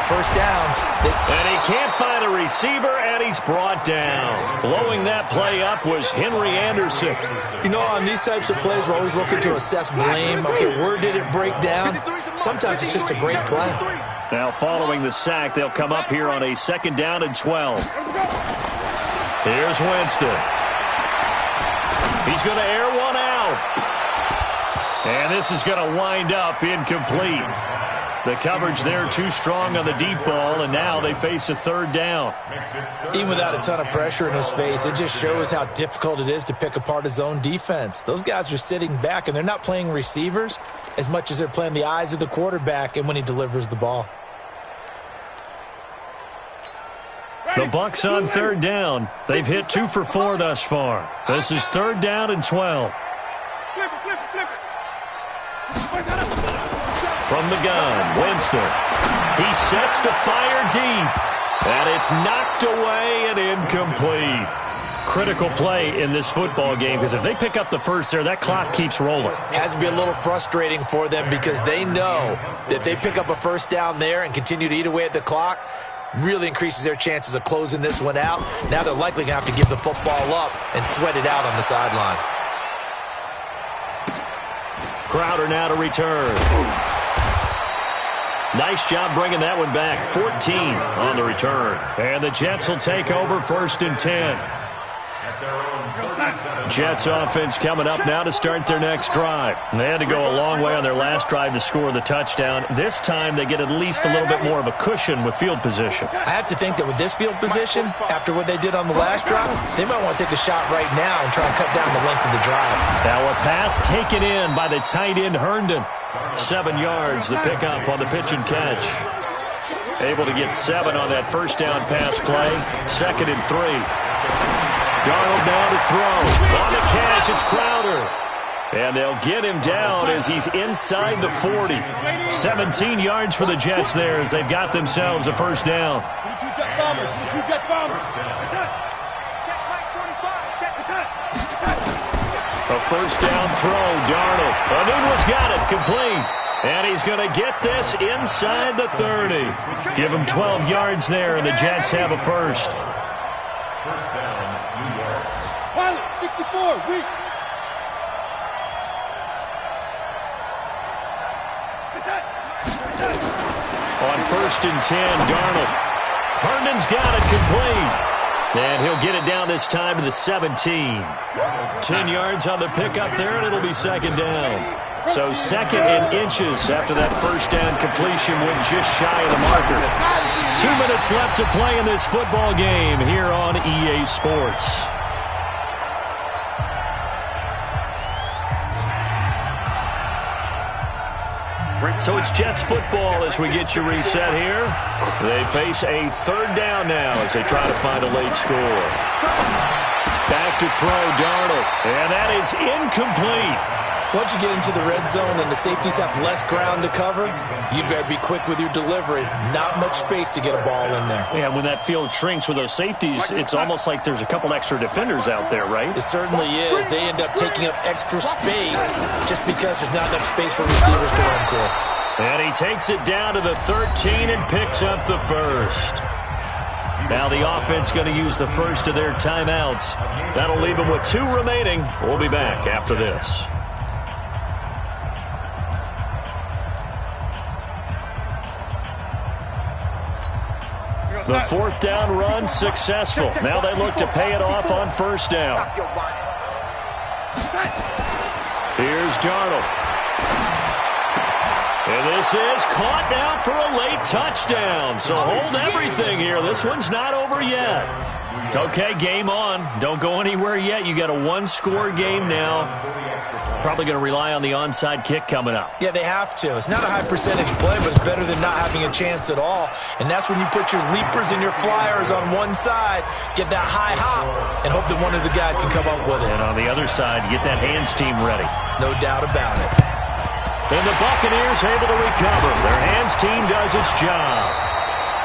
first downs. And he can't find a receiver, and he's brought down. Blowing that play up was Henry Anderson. You know, on these types of plays, we're always looking to assess blame. Okay, where did it break down? Sometimes it's just a great play. Now, following the sack, they'll come up here on a 2nd down and 12. Here's Winston. He's going to air one out. And this is going to wind up incomplete. The coverage there too strong on the deep ball, and now they face a third down. Even without a ton of pressure in his face, it just shows how difficult it is to pick apart his own defense. Those guys are sitting back, and they're not playing receivers as much as they're playing the eyes of the quarterback and when he delivers the ball. The Bucs on third down. They've hit 2 for 4 thus far. This is third down and 12. From the gun, Winston. He sets to fire deep. And it's knocked away and incomplete. Critical play in this football game, because if they pick up the first there, that clock keeps rolling. Has to be a little frustrating for them because they know that if they pick up a first down there and continue to eat away at the clock, really increases their chances of closing this one out. Now they're likely going to have to give the football up and sweat it out on the sideline. Crowder now to return. Nice job bringing that one back. 14 on the return. And the Jets will take over 1st and 10. Jets offense coming up now to start their next drive. They had to go a long way on their last drive to score the touchdown. This time they get at least a little bit more of a cushion with field position. I have to think that with this field position, after what they did on the last drive, they might want to take a shot right now and try and cut down the length of the drive. Now a pass taken in by the tight end Herndon. 7 yards, the pickup on the pitch and catch. Able to get 7 on that first down pass play. 2nd and 3. Darnold now to throw. On the catch, it's Crowder. And they'll get him down as he's inside the 40. 17 yards for the Jets there as they've got themselves a first down. A first down throw, Darnold. Anunwa's got it, complete. And he's going to get this inside the 30. Give him 12 yards there, and the Jets have a first. First down, New York. Pilot, 64, weak. On 1st and 10, Darnold. Herndon's got it, complete. And he'll get it down this time to the 17. 10 yards on the pickup there, and it'll be 2nd down. So 2nd and inches after that first down completion went just shy of the marker. 2 minutes left to play in this football game here on EA Sports. So it's Jets football as we get you reset here. They face a third down now as they try to find a late score. Back to throw, Darnold. And that is incomplete. Once you get into the red zone and the safeties have less ground to cover, you better be quick with your delivery. Not much space to get a ball in there. Yeah, when that field shrinks with those safeties, it's almost like there's a couple extra defenders out there, right? It certainly is. They end up taking up extra space just because there's not enough space for receivers to run through. And he takes it down to the 13 and picks up the first. Now the offense going to use the first of their timeouts. That'll leave them with 2 remaining. We'll be back after this. The 4th down run successful. Now they look to pay it off on 1st down. Here's Darnold. And this is caught now for a late touchdown. So hold everything here. This one's not over yet. Okay, game on. Don't go anywhere yet. You got a 1-score game now. Probably going to rely on the onside kick coming up. Yeah, they have to. It's not a high percentage play, but it's better than not having a chance at all. And that's when you put your leapers and your flyers on one side, get that high hop, and hope that one of the guys can come up with it. And on the other side, you get that hands team ready. No doubt about it. And the Buccaneers able to recover. Their hands team does its job.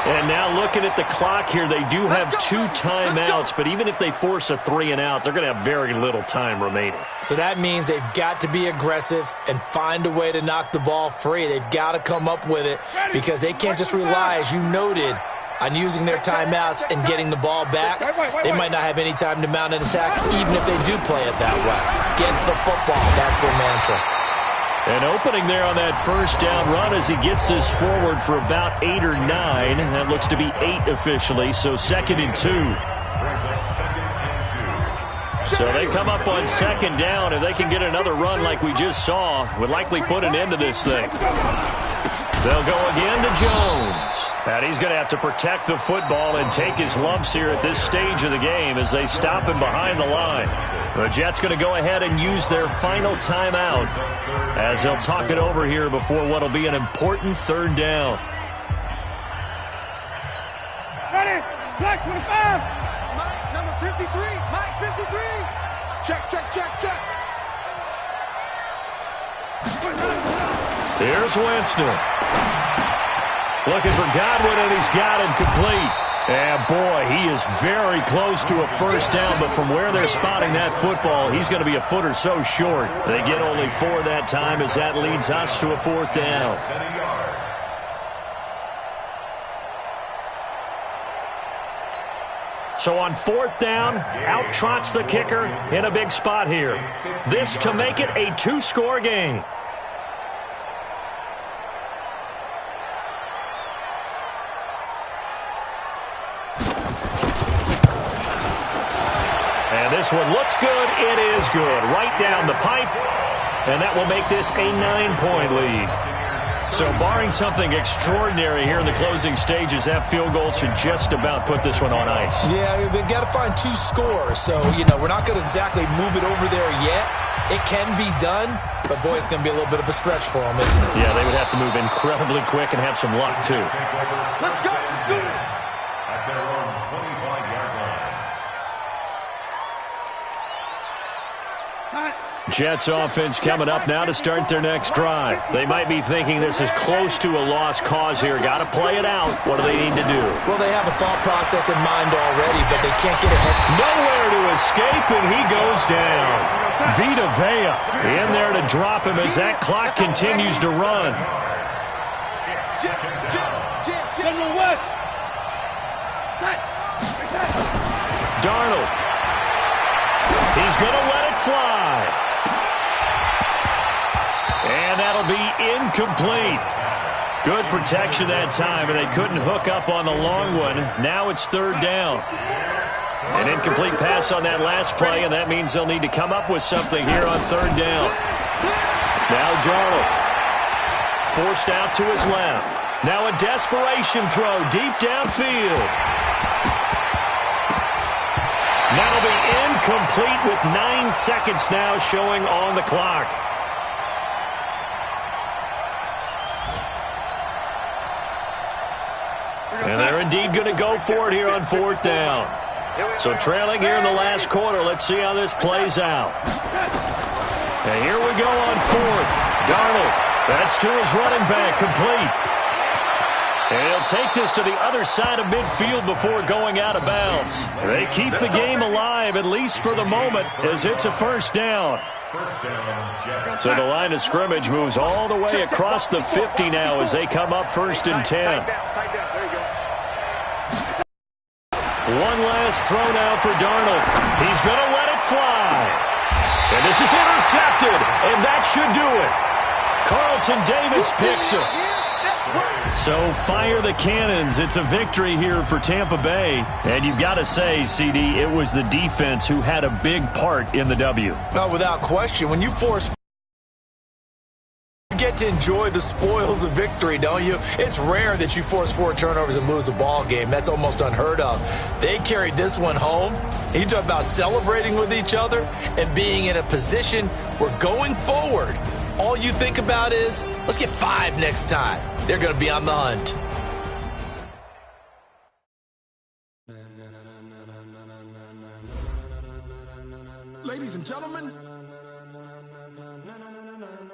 And now looking at the clock here, they do have 2 timeouts, but even if they force a 3 and out, they're going to have very little time remaining. So that means they've got to be aggressive and find a way to knock the ball free. They've got to come up with it because they can't just rely, as you noted, on using their timeouts and getting the ball back. They might not have any time to mount an attack, even if they do play it that way. Get the football. That's their mantra. An opening there on that first down run as he gets this forward for about 8 or 9. That looks to be 8 officially, so 2nd and 2. So they come up on 2nd down. If they can get another run like we just saw, would likely put an end to this thing. They'll go again to Jones. And he's going to have to protect the football and take his lumps here at this stage of the game as they stop him behind the line. The Jets going to go ahead and use their final timeout as they'll talk it over here before what will be an important third down. Ready? Black 25. Mike, number 53. Mike, 53. Check, check, check, check. Here's Winston. Looking for Godwin, and he's got him complete. And, boy, he is very close to a first down, but from where they're spotting that football, he's going to be a foot or so short. They get only 4 that time as that leads us to a 4th down. So on 4th down, out trots the kicker in a big spot here. This to make it a 2-score game. And this one looks good. It is good. Right down the pipe. And that will make this a 9-point lead. So barring something extraordinary here in the closing stages, that field goal should just about put this one on ice. Yeah, we've got to find 2 scores. So, we're not going to exactly move it over there yet. It can be done, but, boy, it's going to be a little bit of a stretch for them, isn't it? Yeah, they would have to move incredibly quick and have some luck, too. Let's go. Let's do it. At their own 25-yard line. Jets offense coming up now to start their next drive. They might be thinking this is close to a lost cause here. Got to play it out. What do they need to do? Well, they have a thought process in mind already, but they can't get ahead. Nowhere to escape, and he goes down. Vita Vea in there to drop him as that clock continues to run. Darnold. He's going to let it fly. And that'll be incomplete. Good protection that time, and they couldn't hook up on the long one. Now it's 3rd down. An incomplete pass on that last play, and that means they'll need to come up with something here on 3rd down. Now Darnold. Forced out to his left. Now a desperation throw deep downfield. That'll be incomplete with 9 seconds now showing on the clock. And they're indeed going to go for it here on 4th down. So trailing here in the last quarter. Let's see how this plays out. And here we go on 4th. Darnold. That's to his running back. Complete. And he'll take this to the other side of midfield before going out of bounds. They keep the game alive, at least for the moment, as it's a 1st down. So the line of scrimmage moves all the way across the 50 now as they come up 1st and 10. One last throw now for Darnold. He's going to let it fly. And this is intercepted, and that should do it. Carlton Davis picks him. So fire the cannons. It's a victory here for Tampa Bay. And you've got to say, CD, it was the defense who had a big part in the W. No, without question. When you force, you get to enjoy the spoils of victory, don't you? It's rare that you force 4 turnovers and lose a ball game. That's almost unheard of. They carried this one home. You talk about celebrating with each other and being in a position where going forward, all you think about is, let's get 5 next time. They're going to be on the hunt. Ladies and gentlemen,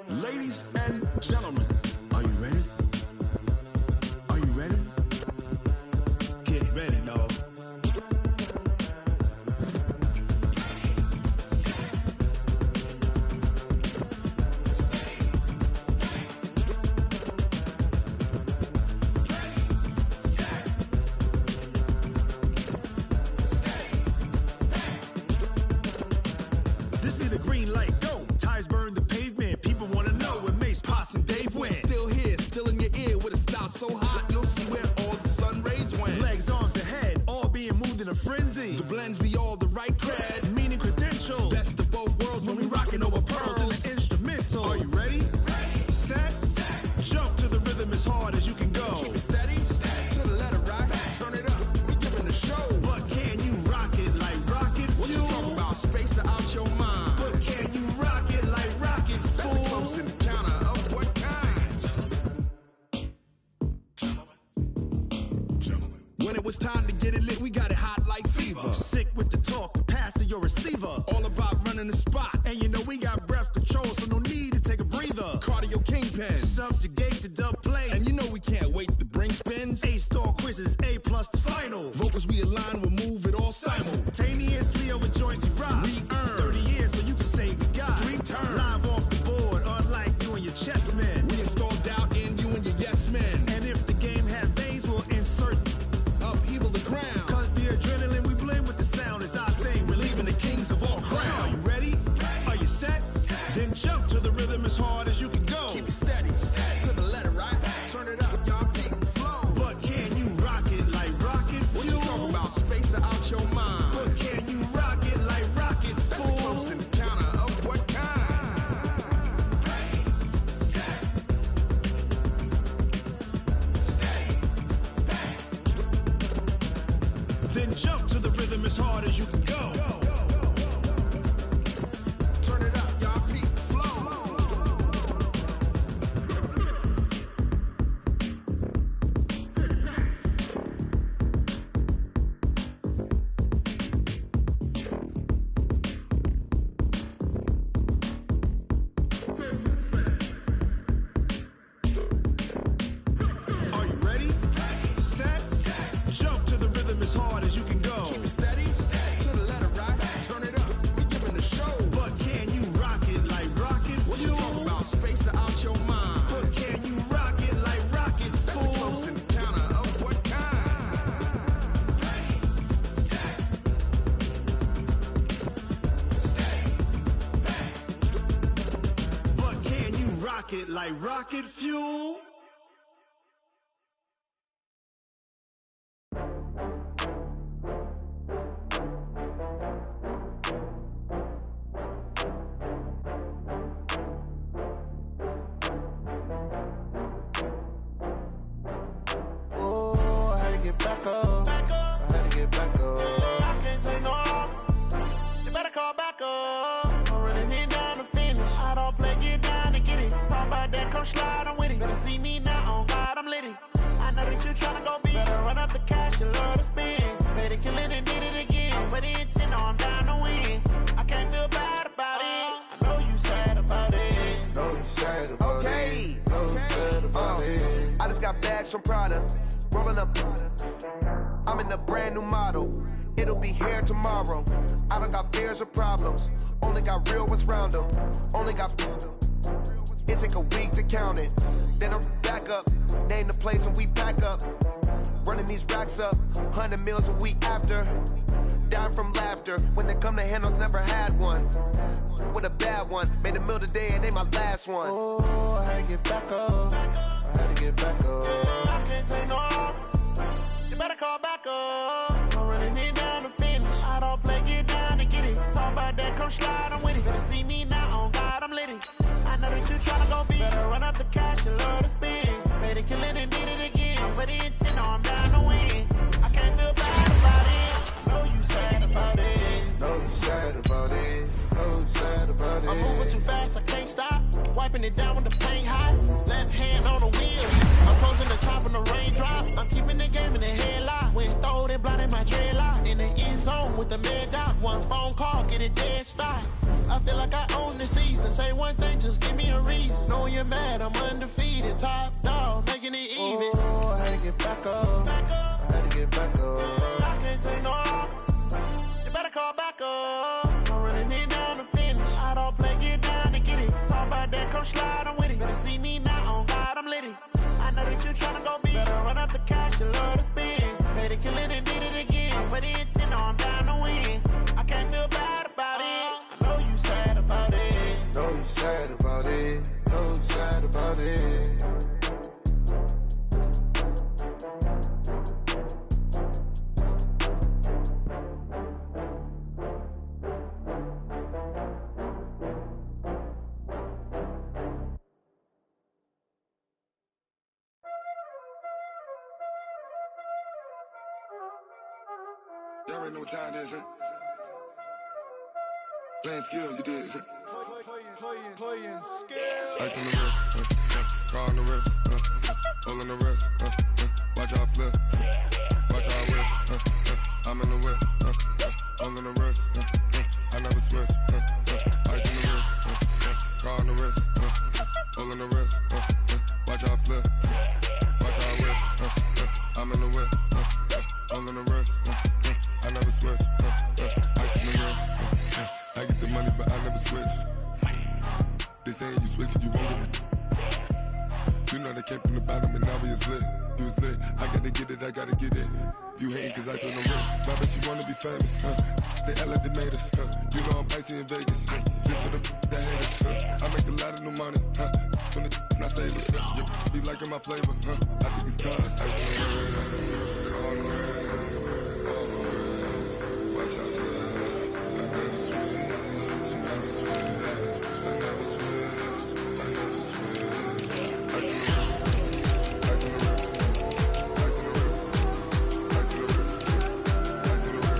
ladies and gentlemen, are you ready? Are you ready? Get ready, dog. This be the green light, go. Tires burn the pavement. People want to know when Mace, Poss, and Dave win. When it was time to get it lit, we got it hot like fever. Sick with the talk, pass to your receiver. All about running the spot. And you know we got breath control, so no need to take a breather. Cardio kingpin. Subjugate the dub play. And you know we can't wait to bring spins. A-star quizzes, A+ the final. Vocals we align, we'll move it all simultaneously over joints we rock. We earn 30 years, so you can say we got 3 turns. Live off the board, unlike you and your chess men. We install doubt in you and your yes men. And if the game had veins, we'll insert upheaval the ground. Cause the adrenaline we blend with the sound is our thing. We're leaving the kings of all crowns. So are you ready? Are you set? Then jump to the rhythm as hard as you can go. Keep it steady, to the letter, right? Turn it up, y'all keep the flow. But can you rock it like rocket fuel? What you talking about? Space out your mind. But can you rock it like rockets, That's fool? a close encounter of what kind? Then jump to the rhythm as hard as you can go. Turn it up, y'all keep the flow. Are you ready? Set? Jump to the rhythm as hard as you can go. Keep it steady, to the letter, right? Turn it up, we giving the show. But can you rock it like rocket What you fuel? talking about? Space out your mind. But can you rock it like rockets, That's a fool? close encounter of what kind? But can you rock it like rocket fuel? Oh, I had to get back up. I had to get back up. I can't take no off. You better call back up. I'm running it down to finish. I don't play, get down to get it. Talk about that, come slide, I'm with it. Better see me now, on God, I'm litty. I know that you tryna go big. Better run up the cash, you love to spend. Better kill it and did it again. With the intent, no, I'm down to win. I can't feel bad about it. I know you sad about it. No, you sad about it. No, you sad about it. I just got bags from Prada, rolling up. I'm in a brand new model. It'll be here tomorrow. I don't got fears or problems. Only got real ones round them. Only got. It take a week to count it. Then I'm back up. Name the place and we pack up. Running these racks up. 100 meals a week after. Down from laughter. When they come to handles, never had one. With a bad one. Made a meal today and they my last one. Oh, I had to get back up. I had to get back up. I can't take no off. You better call back up. I'm running it down to finish. I don't play, get down to get it. Talk about that, come slide, I'm with it. Better see me now, on God, I'm litty. I know that you tryna go big. Better run up the cash, you love to spend. Better kill it and did it again. With the intent, no, I'm down to win. I can't feel bad about it. I know you sad about it. No, you sad about it. No, you sad about it. I'm moving too fast, I can't stop. Wiping it down when the paint hot. Left hand on the wheel. I'm closing the top of the raindrop. I'm keeping the game in the headlock. When throwed and blinded my dreadlock. In the end zone with the mid dot. One phone call, get it dead stop. I feel like I own the season. Say one thing, just give me a reason. Knowing you're mad, I'm undefeated. Top dog, making it even. Oh, I had to get back up. I had to get back up. I can't take no off. You better call back up. I'm running it down to finish. I don't play, get down to get it. Talk about that, come slide, I'm with it. Better see me now, on God, I'm litty. I know that you tryna go big. Better run up the cash, you love to spend. Better kill it and did it again. With the intent, no, I'm down to win. I can't feel bad about it. I know you sad about it. No, you sad about it. No, you sad about it. Y'all already know what time it is, huh? Playing skills, you did. Playing skills. Ice on the wrist, car on the wrist, all on the wrist, watch out flip, watch out I'm in the whip, all in the wrist, I never switch, ice in the wrist, car on the wrist, all in the wrist, watch how I flip, watch how I whip, I'm in the whip, all in the wrist, I never switch, ice in the wrist, I get the money but I never switch. They saying you switch and you won't get it. You know they came from the bottom and now we is lit. You was lit, I gotta get it, I gotta get it. You hating cause ice on the wrist. My bitch, you wanna be famous, They act like they made us, You know I'm icy in Vegas, This for the that hate us, I make a lot of new money, When it's not savers, You be liking my flavor, I think it's cause ice on the wrist, on the wrist, on the wrist. Watch out for this, I never switch, I never switch, I never switch, I never switch. Ice in the wrist, ice in the wrist, ice in the wrist, ice in the wrist, ice in the wrist,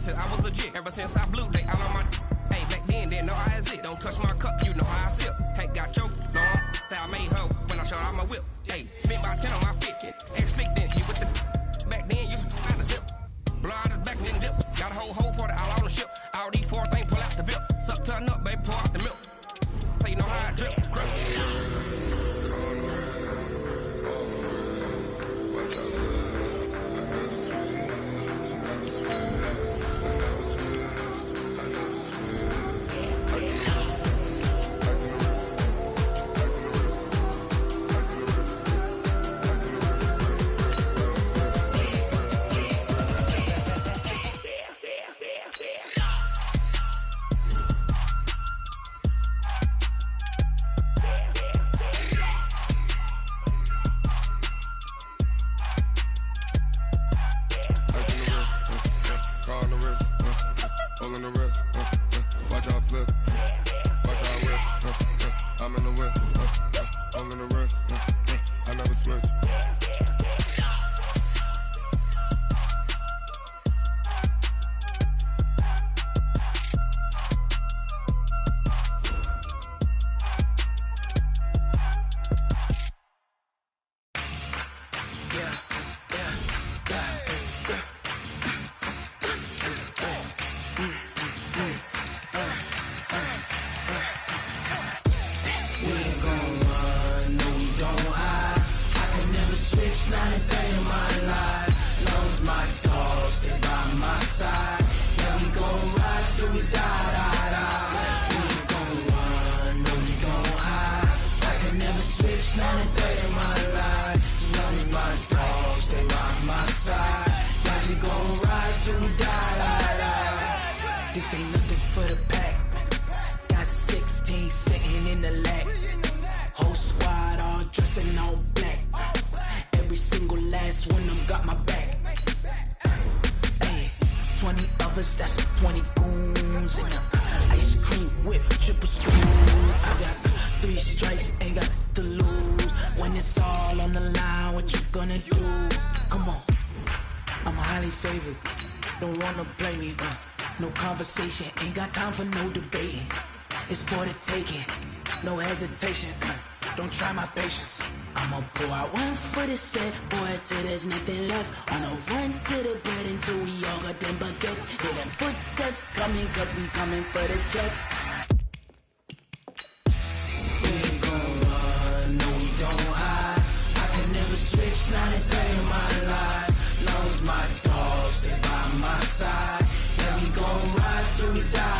I was legit ever since I blew they all on my hey back then didn't know I had it. Don't touch my cup, you know how I sip. Hey, got choked, long that I made her when I showed out my whip. Hey, spent about 10 on my fit. Ex slick then hit with the back then used to out the zip. Blow out his back and then dip. Got a whole party all on the ship. All these 4 things pull out the VIP. Suck turn up, baby, pour out the milk. So you know how I drip. Crush. This ain't nothing for the pack. Got 16 sitting in the lap. Whole squad all dressing all black. Every single last one of them got my back. Hey, 20 of us, that's 20 goons. And ice cream whip, triple spoon. I got 3 strikes, ain't got to lose. When it's all on the line, what you gonna do? Come on, I'm highly favored. Don't wanna blame me, no conversation, ain't got time for no debating. It's for the taking, no hesitation, don't try my patience. I'ma pour out one for the set, boy, till there's nothing left. On a run to the bed until we all got them baguettes. Hear them footsteps coming, cause we coming for the check. We ain't gon' run, no we don't hide. I can never switch, not a day in my life. Long as my dogs, they by my side. Yeah, we gon' ride till we die.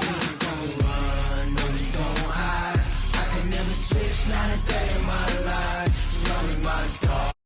We ain't gon' run, no we don't hide. I can never switch, not a day in my life. As long as my dog